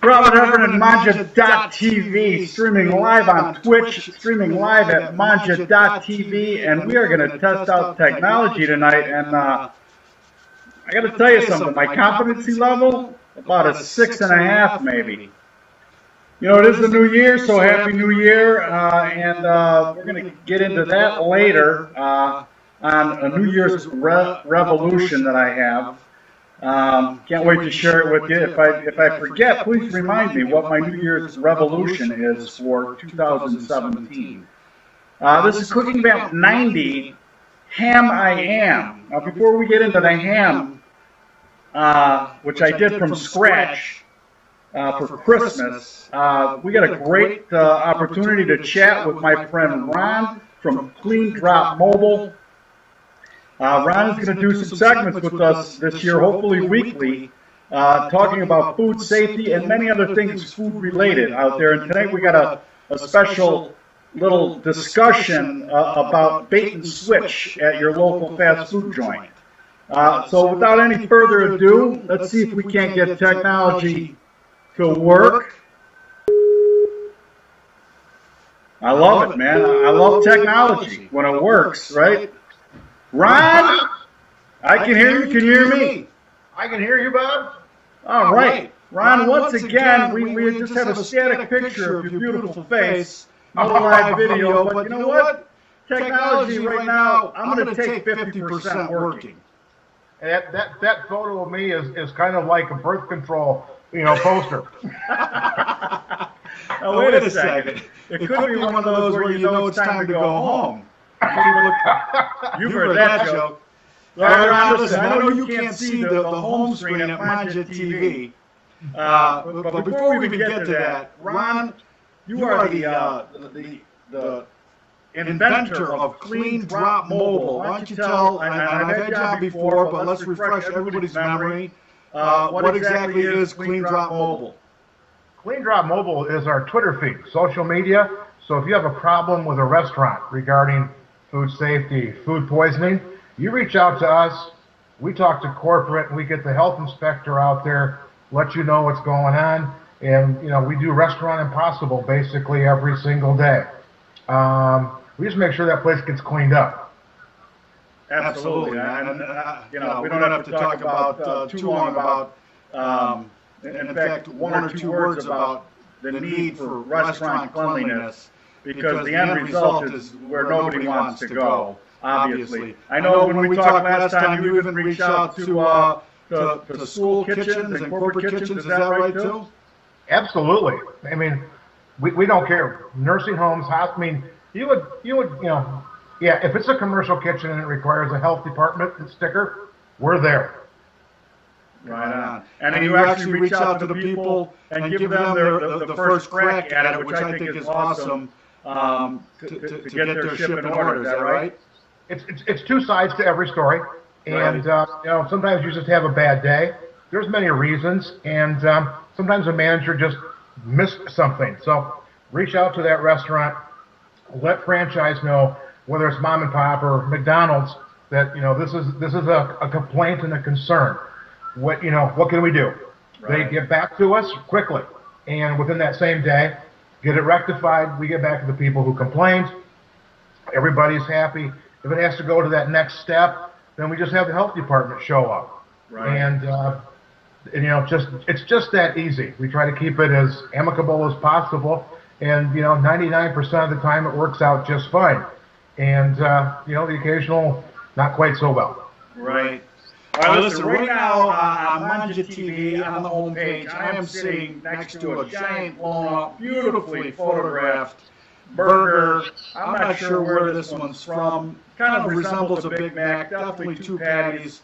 Robert Everett and Mangia.tv, streaming live on Twitch, streaming live at Mangia.tv, and we are going to test out technology tonight. And I got to tell you something, my competency level, about a 6.5 maybe. You know, it is the new year, so happy new year, and we're going to get into that later on a New Year's revolution that I have. Can't wait to share it with you. If I forget, please remind me what my New Year's revolution is for 2017. This is Cooking Vamp 90, Ham I Am. Now, before we get into the ham, which I did from scratch for Christmas, we got a great opportunity to chat with my friend Ron from CleanDrop Mobile. Ron is going to do some segments with us this year, hopefully weekly, talking about food safety and many other things food related out there. And tonight we got a special little discussion about bait and switch at your local fast food joint. So without any further ado, let's see if we can't get technology to work. I love it, man. I love technology when it works, right? Ron, I can hear you. Can you hear me? I can hear you, Bob. All right. Ron, once again, we just have a static picture of your beautiful face, not a live video, but you know what? Technology right now, I'm going to take 50% working. That photo of me is kind of like a birth control, poster. Now, wait a second. It could be one of those where you know it's time to go home. You've heard that joke. Ron, listen, I know you can't see the home screen at Mangia TV, but before we even get to that, Ron, you are the inventor of CleanDrop Mobile. Why don't you tell, and I've had you on before, but let's refresh everybody's memory, what exactly is CleanDrop Mobile? CleanDrop Mobile is our Twitter feed, social media. So if you have a problem with a restaurant regarding food safety, food poisoning, you reach out to us. We talk to corporate. We get the health inspector out there, let you know what's going on. And, we do Restaurant Impossible basically every single day. We just make sure that place gets cleaned up. Absolutely. And we don't have to talk about too long about, in fact, one or two words about the need for restaurant cleanliness, because the end result is where nobody wants to go, obviously. I know when we talked last time, you even reached out to school kitchens and corporate kitchens. Is that right, too? Absolutely. I mean, we don't care. Nursing homes, you would, if it's a commercial kitchen and it requires a health department sticker, we're there. Right on. And you actually reach out to the people and give them the first crack at it, which I think is awesome, to get their ship in order. Is that right? It's two sides to every story. And, sometimes you just have a bad day. There's many reasons. And sometimes a manager just missed something. So reach out to that restaurant. Let franchise know, whether it's mom and pop or McDonald's, that, this is a complaint and a concern. What can we do? Right. They get back to us quickly, and within that same day, get it rectified. We get back to the people who complained. Everybody's happy. If it has to go to that next step, then we just have the health department show up. Right. And it's just that easy. We try to keep it as amicable as possible, and 99% of the time it works out just fine. And the occasional not quite so well. Right. All right, listen, right now on Mangia TV, on the homepage, I am sitting next to a giant, blown-up, beautifully photographed burger. I'm not sure where this one's from. Kind of resembles a Big Mac, definitely two patties.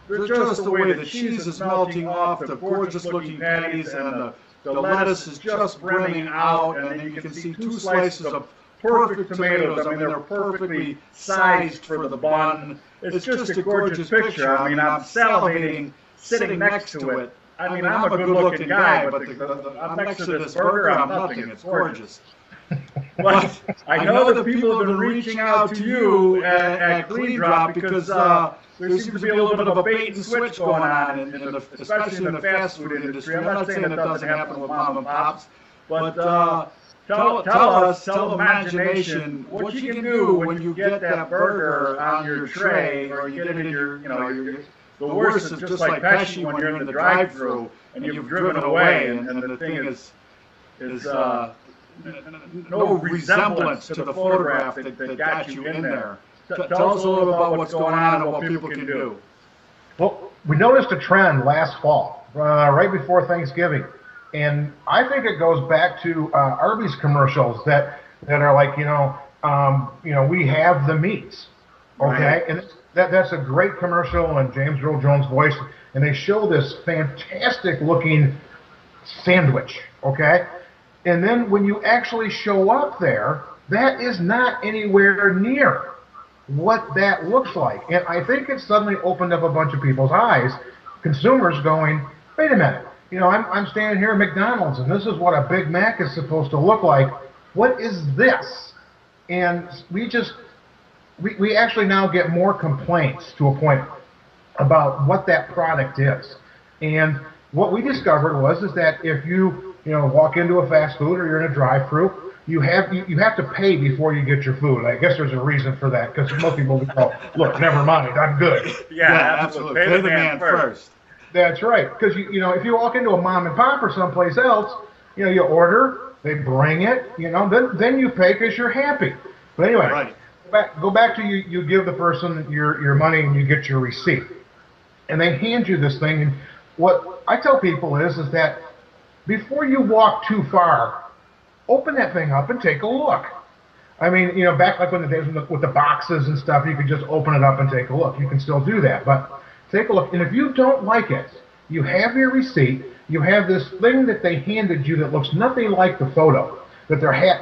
They're just the way the cheese is melting off the gorgeous-looking patties, and the lettuce is just brimming out, and then you can see two slices of perfect tomatoes. I mean, they're perfectly sized for the bun. It's just a gorgeous picture. I mean, I'm salivating sitting next to it. I mean, I'm a good-looking guy, but I'm next to this burger, I'm nothing. It's gorgeous. But I know that people have been reaching out to you at CleanDrop because there seems to be a little bit of a bait and switch going on, especially in the fast food industry. I'm not saying that doesn't happen with mom and pops, but tell the imagination what you can do when you get that burger on your tray, or you get it in your, the worst is just like Pesci when you're in the drive-thru and you've driven away, and the thing is no resemblance to the photograph that got you in there. Tell us a little about what's going on and what people can do. Well, we noticed a trend last fall, right before Thanksgiving, and I think it goes back to Arby's commercials that are like, we have the meats, okay, Right. And that's a great commercial in James Earl Jones' voice, and they show this fantastic looking sandwich, okay, and then when you actually show up there, that is not anywhere near what that looks like. And I think it suddenly opened up a bunch of people's eyes, consumers going, wait a minute, I'm standing here at McDonald's and this is what a Big Mac is supposed to look like. What is this? And we actually now get more complaints to a point about what that product is. And what we discovered is that if you walk into a fast food or you're in a drive-thru, you have to pay before you get your food. I guess there's a reason for that, because most people would go, look, never mind, I'm good. Yeah, absolutely. Pay the man first. That's right, because if you walk into a mom and pop or someplace else, you order, they bring it, then you pay because you're happy. But anyway, right. go back to you give the person your money and you get your receipt, and they hand you this thing. And what I tell people is that before you walk too far, open that thing up and take a look. I mean, back like when the days with the boxes and stuff, you could just open it up and take a look. You can still do that, but take a look. And if you don't like it, you have your receipt. You have this thing that they handed you that looks nothing like the photo that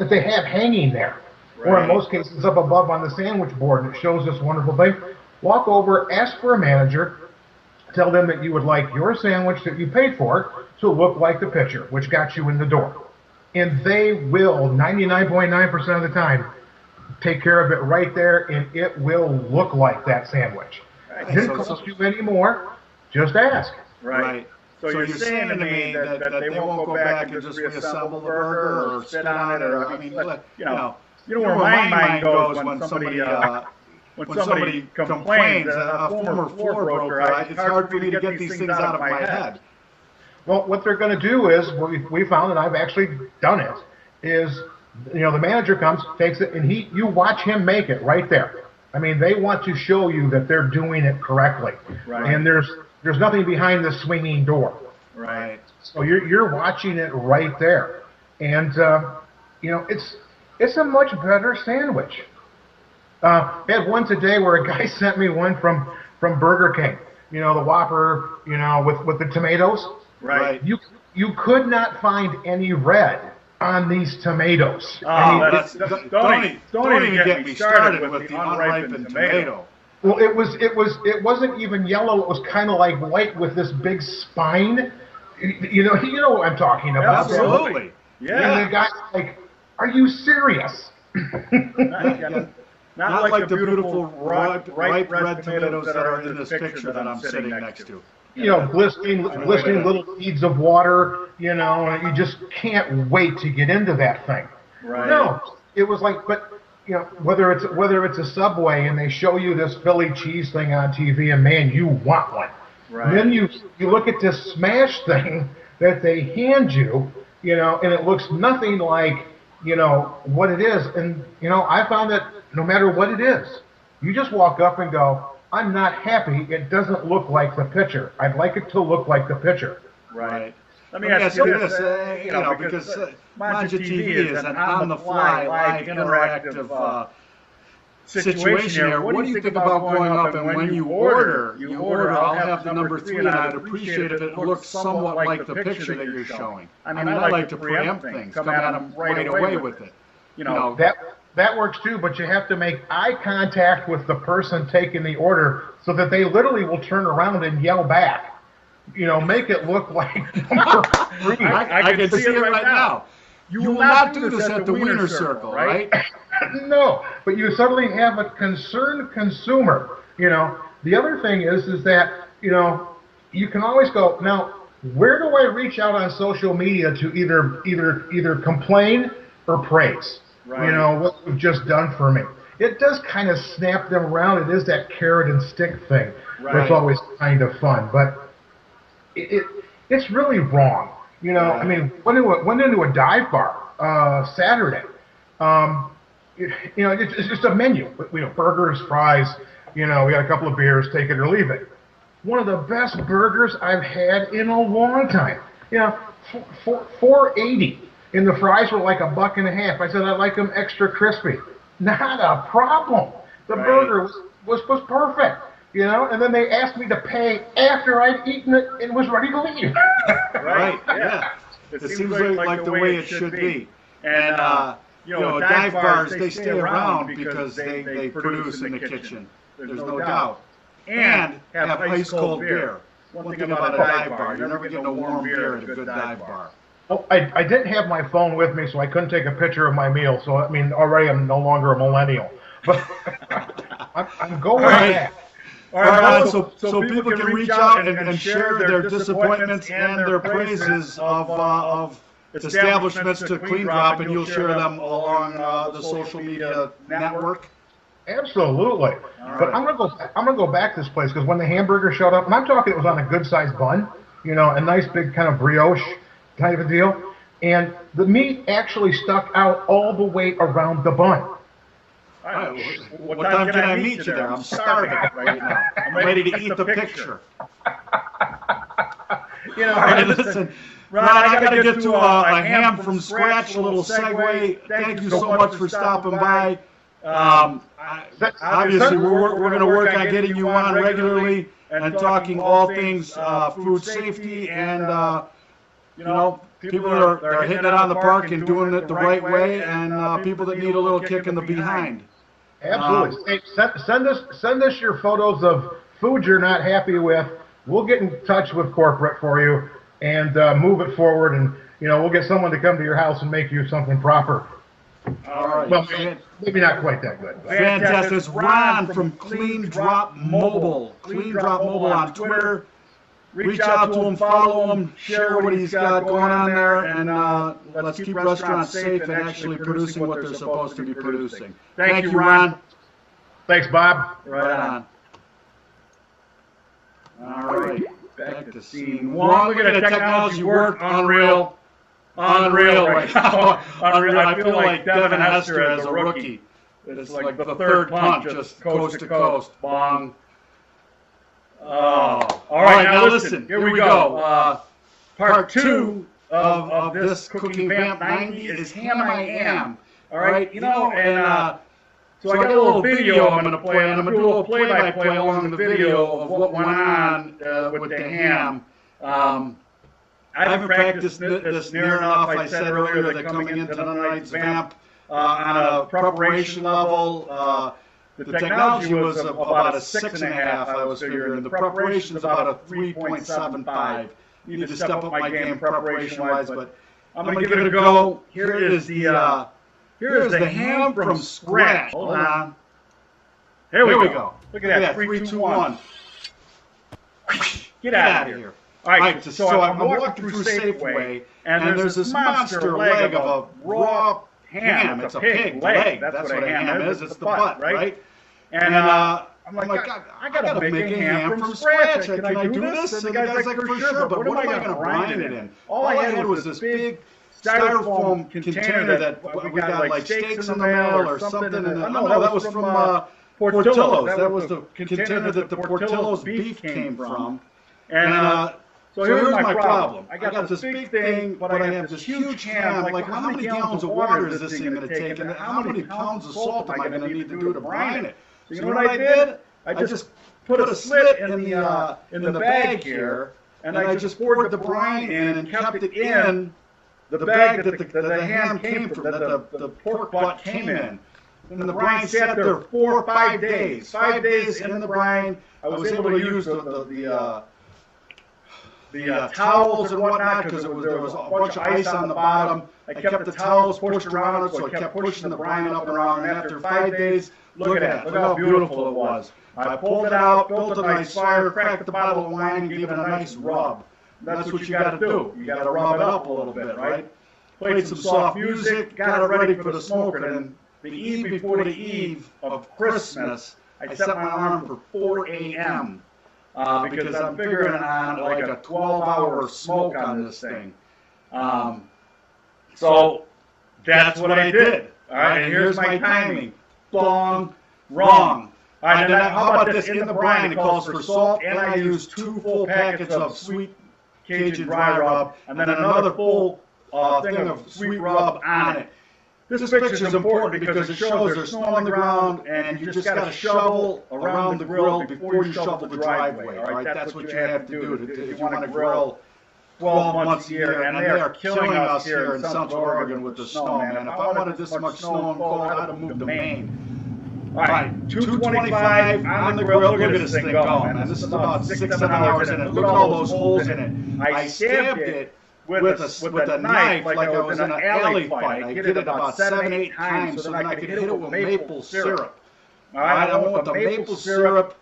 they have hanging there, right. Or in most cases up above on the sandwich board, and it shows this wonderful thing. Walk over, ask for a manager, tell them that you would like your sandwich that you paid for to look like the picture, which got you in the door. And they will, 99.9% of the time, take care of it right there, and it will look like that sandwich. Right. It didn't cost you any more. Just ask. Right. So you're saying to me that they won't go back and just reassemble the burger or spit on it, or where my mind goes when somebody complains. A former floor broker, it's hard for me to get these things out of my head. Well, what they're going to do is, we found, and I've actually done it, is, the manager comes, takes it, and you watch him make it right there. I mean, they want to show you that they're doing it correctly. Right. And there's nothing behind the swinging door. Right. So you're watching it right there. And, it's a much better sandwich. I had one today where a guy sent me one from Burger King. The Whopper, with the tomatoes. Right. You could not find any red on these tomatoes. Oh, don't even get me started with the unripened tomato. Well, it wasn't even yellow. It was kind of like white with this big spine. You know what I'm talking about. Absolutely. Yeah. And the guy's like, "Are you serious?" Not like the beautiful ripe red tomatoes that are in this picture that I'm sitting next to. Glistening little beads of water, and you just can't wait to get into that thing. Right. No, it was like, but whether it's a Subway and they show you this Philly cheese thing on TV, and man, you want one. Right. And then you look at this smash thing that they hand you, and it looks nothing like what it is. And I found that no matter what it is, you just walk up and go, I'm not happy. It doesn't look like the picture. I'd like it to look like the picture. Right. Let me ask you this, because Mangia TV is an on-the-fly, live, interactive situation here. What do you think about going up and when you order, I'll have the number 3, and I'd appreciate if it looks somewhat like the picture that you're showing. I mean, I like to preempt things, come at them right away with it. That works too, but you have to make eye contact with the person taking the order so that they literally will turn around and yell back. Make it look like number 3. I can see it right now. You will not do this at the Wiener Circle, right? No, but you suddenly have a concerned consumer, The other thing is that, you know, you can always go, now, where do I reach out on social media to either complain or praise? Right. You know, what you've just done for me. It does kind of snap them around. It is that carrot and stick thing. Right. That's always kind of fun. But it's really wrong. You know, I mean, went into a dive bar Saturday. You know, it's just a menu. You know, burgers, fries. You know, we got a couple of beers, take it or leave it. One of the best burgers I've had in a long time. You know, $4.80, and the fries were like $1.50. I said I'd like them extra crispy. Not a problem. The burger was perfect. You know, and then they asked me to pay after I'd eaten it and was ready to leave. Right. Yeah. It seems like the way it should be. And you know, dive bars, they stay around because they produce in the kitchen. There's no doubt. And have ice cold beer. One thing about a dive bar, you're never getting a warm beer at a good dive bar. Oh, I didn't have my phone with me, so I couldn't take a picture of my meal. So, I mean, already I'm no longer a millennial. But I'm going back. All right, so people can reach out and share their disappointments and their praises of establishments to CleanDrop, and you'll share them along the social media network. Absolutely. But I'm gonna go back to this place because when the hamburger showed up, and I'm talking it was on a good sized bun, you know, a nice big kind of brioche kind of a deal, and the meat actually stuck out all the way around the bun. What time can I meet you there? I'm starving right now. I'm ready to eat the picture. You know, right, listen, Ron, I got to get to a ham from scratch, a little segue. Thank you so much for stopping by. Obviously, we're going to work on getting you on regularly and talking all things food safety and, you know, people that are hitting it on the park and doing it the right way, and people that need a little kick in the behind. Absolutely. Hey, send us your photos of food you're not happy with. We'll get in touch with corporate for you and move it forward, and you know we'll get someone to come to your house and make you something proper. All right. Well, maybe not quite that good. But. Fantastic. It's Ron from CleanDrop Mobile. CleanDrop Mobile on Twitter. Reach out to him, follow him, share what he's got going on there, and let's keep restaurants safe and actually producing what they're supposed to be producing. Thank you, Ron. Thanks, Bob. Right on. All right, back to scene one. Look at the technology work. Unreal. Unreal right now. Unreal. I feel like Devin Hester as a rookie. It's like the third punch, just coast to coast. Bong. Oh. All right, now listen. Here we go. Part two of this Cooking Vamp 90 is Ham I Am. All right, you know, and so I got a little video I'm going to play, and I'm going to do a little play-by-play along the video of what went on with the ham. I haven't practiced this near enough. I said earlier that coming into tonight's Vamp on a preparation level, the technology was about a 6.5, I was figuring, and the preparation is about a 3.75. Need to step up my game preparation-wise, but I'm going to give it a go. Here is the ham from scratch. Hold on. Here we go. Look at that. 3, 2, 1. Get out of here. All right, so I'm walking through Safeway, and there's this monster leg of a raw ham. It's a pig leg. That's what a ham is. It's the butt, right? And I'm like, I gotta make a ham from scratch. Can I do this? And the guy's like, for sure, but what am I gonna brine it in? All I had was this big styrofoam container that we got like steaks in the mail or something. And no, that was from Portillo's. That was the container that the Portillo's beef came from. And so here's my problem. I got this big thing, but I have this huge ham. Like, how many gallons of water is this thing going to take? And how many pounds of salt am I going to need to do to brine it? So you know what I did? I just put a slit in the bag here, and I just poured the brine in and kept it in the bag that the ham came from, that the pork butt came in. And the brine sat there 4 or 5 days. 5 days in the brine. I was able to use the the towels and whatnot, because there was a bunch of ice on the bottom. I kept the towels pushed around it, so I kept pushing the brine up and around. And after 5 days, look at that. Look how beautiful it was. I pulled it out, built a nice fire, cracked the bottle of wine, and gave it a nice rub. That's what you got to do. You got to rub it up a little bit, right? Played some soft music, got it ready for the smoker. And the eve before the eve of Christmas, I set my alarm for 4 a.m. Because I'm figuring on like a 12-hour smoke on this thing. So that's what I did. All right, and here's my timing. Bong, wrong. All right, and then how about this? In the brine, it calls for salt, and I use 2 full packets of sweet Cajun dry rub, and then another full thing of sweet rub on it. This picture is important because it shows there's snow on the ground, and you just got to shovel around the grill before you shovel the driveway. All right, that's what you have to do if you want to grill 12 months a year. And they are killing us here in Central Oregon with the snow, man. If I wanted this much snow and cold, I'd have moved to Maine. All right, 225 on the grill. Look at this thing going, man. This is about 6-7 hours in it. Look at all those holes in it. I stabbed it with a knife like I was in an alley fight. I hit it about 7-8 times so then I could hit it with maple syrup. All right, I went with the maple syrup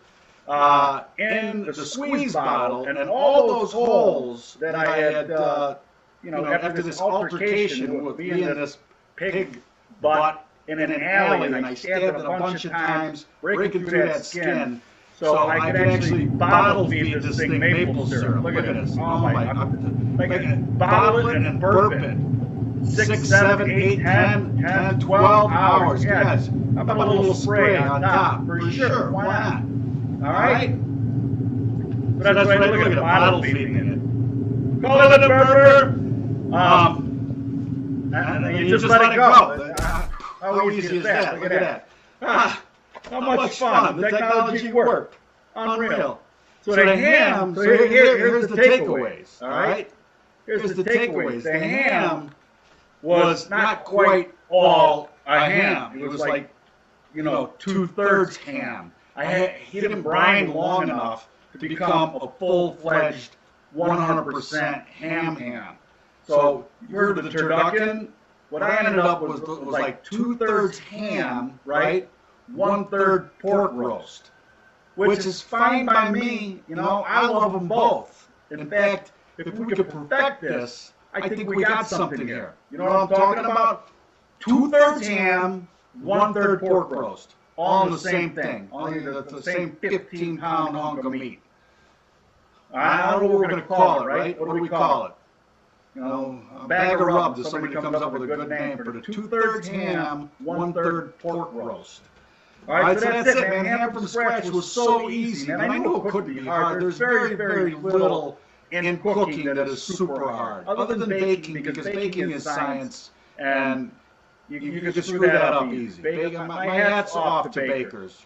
in the squeeze bottle, and in all those holes that I had, after this altercation with being in this pig butt in an alley, and I stabbed it a bunch of times, breaking through that skin. So I can actually bottle feed this thing maple syrup. Look at this. Oh my God. Like, bottle it and burp it. 6, 7, 8, 10, 12 hours. Yes. How about a little spray on top? For sure. Why not? All right? But that's why I look at bottle feeding it. Call it a burper. And you just let it go. How easy is that? Look at that. How much fun. The technology worked. Unreal. So the ham, here's the takeaways, all right? Here's the takeaways. The ham was not quite all a ham. It was like, 2/3 ham. He didn't brine long enough to become a full-fledged 100% ham. So you heard the turducken. What I ended up was like 2/3 ham, right? 1/3 pork roast, which is fine by me. I love them both. In fact, if we could perfect this, I think we got something here. You know what I'm talking about? 2/3 ham, 1/3 pork roast, all the same thing, only the same 15-pound hunk of meat. I don't know what we're going to call it, right? What do we call it? A bag of rubs if somebody comes up with a good name for the 2/3 ham, 1/3 pork roast. All right, so that's it, man. Ham from scratch was so easy, and I knew it couldn't be hard. There's very, very little in cooking that is super hard, other than baking, because baking is science, and you can just screw that up easy. My hat's off to bakers.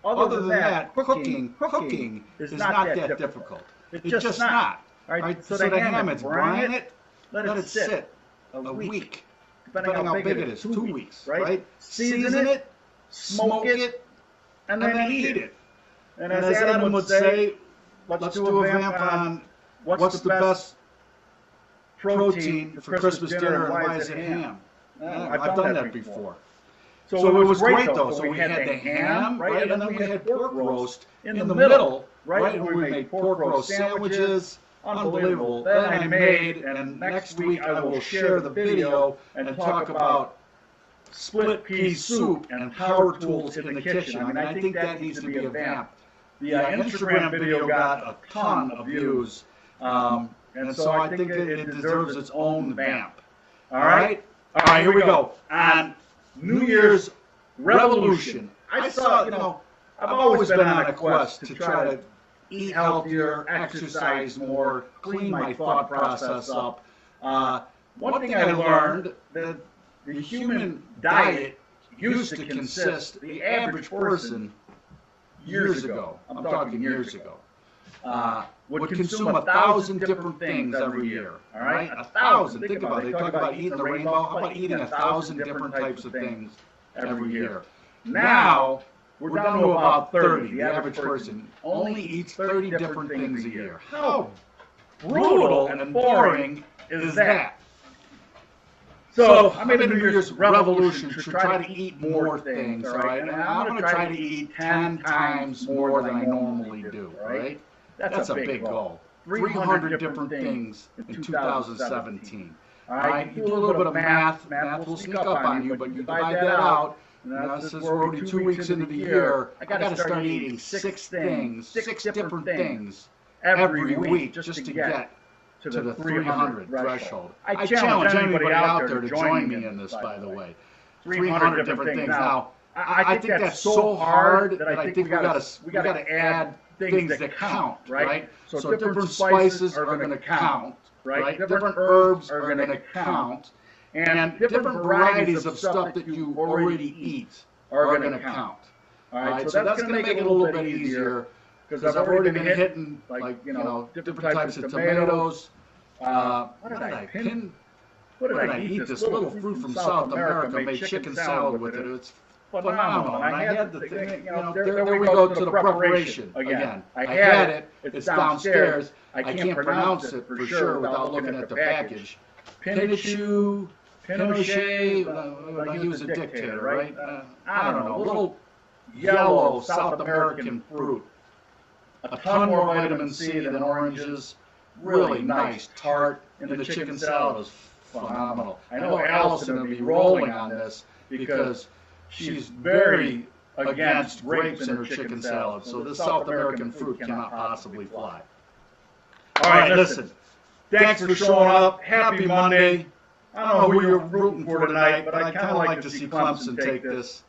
Other than that, cooking is not that difficult. It's just not. All right, so the ham, it's brine it, let it sit a week, depending on how big it is, 2 weeks, right? Season it, smoke it, and then eat it. And as Adam would say, let's do a vamp on what's the best protein for Christmas dinner and why is it ham? I've done that before. So it was great though. So we had the ham, right, and then we had pork roast in the middle, right, and we made pork roast sandwiches. Unbelievable. Then I made, and next week I will share the video and talk about split pea soup and power tools in the kitchen. I mean, I think that needs to be a vamp. The Instagram video got a ton of views, and so I think it deserves its own vamp. All right? All right, here we go. On New Year's Revolution, I saw, I've always been on a quest to try to eat healthier, exercise more, clean my thought process up. One thing I learned that the human diet used to consist, the average person years ago, I'm talking years ago, would consume 1,000 different things every year. All right, 1,000. Think about it. They talk about eating the rainbow. How about eating 1,000 different types of things every year? Now we're down to about 30. The average person only eats 30 different things a year. How brutal and boring is that? So I made a New Year's resolution to try to eat more things, all right? And I'm going to try to eat 10 times more than I normally do, all right? That's a big goal. 300 different things in 2017. All right, you do a little bit of math will sneak up on you, but you divide that out. And since we're already 2 weeks into the year, I got to start eating 6 things, 6 different things every week just to get to the 300 threshold. I challenge anybody out there to join me in this, by the way. 300 different things. Now, I think that's so hard that I think we got to add things that count, right? So different spices are going to count, right? Different herbs are going to count, and different varieties of stuff that you already eat are going to count. All right, so that's going to make it a little bit easier because I've already been hitting like different types of tomatoes. What did I pin? What did I eat? This little fruit from South America made chicken salad with it. It's phenomenal. And I had the thing, there we go to the preparation again. I had it. It's downstairs. I can't pronounce it for sure without looking at the package. Pinochet, he was a dictator, right? I don't know. A little yellow South American fruit. A ton more vitamin C than oranges. Really nice, tart, and the chicken salad was phenomenal. I know Allison will be rolling on this because she's very against grapes in her chicken salad, so this South American fruit cannot possibly fly. All right, listen. Thanks for showing up. Happy Monday. I don't know who you're rooting for tonight, but I'd kind of like to see Clemson take this.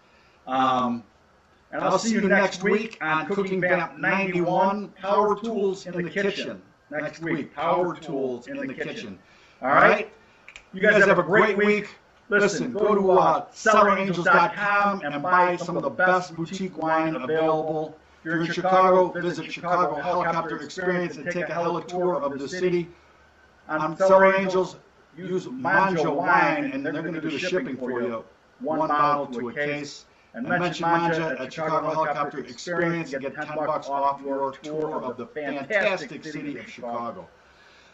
And I'll see you next week on Cooking Vamp 91, Power Tools in the Kitchen. Next week, Power Tools in the Kitchen. All right? You guys have a great week. Listen, go to sellerangels.com and buy some of the best boutique wine available. If you're in Chicago, visit Chicago Helicopter Experience and take a heli tour of the city. On Seller Angels, use Mangia wine, and they're going to do the shipping for you, 1 bottle to a case. And mention Mangia at Chicago Helicopter Experience and get $10 off your tour of the fantastic city of Chicago.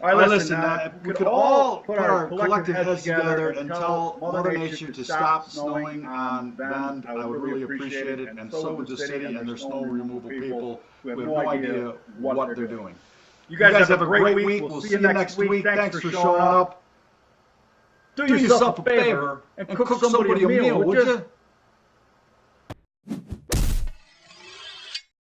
All right, listen, we could all put our collective heads together and tell Mother Nature to stop snowing on Bend. I would really appreciate it, and so would the city and their snow removal people who have no idea what they're doing. You guys have a great week. We'll see you next week. Thanks for showing up. Do yourself a favor and cook somebody a meal, would you?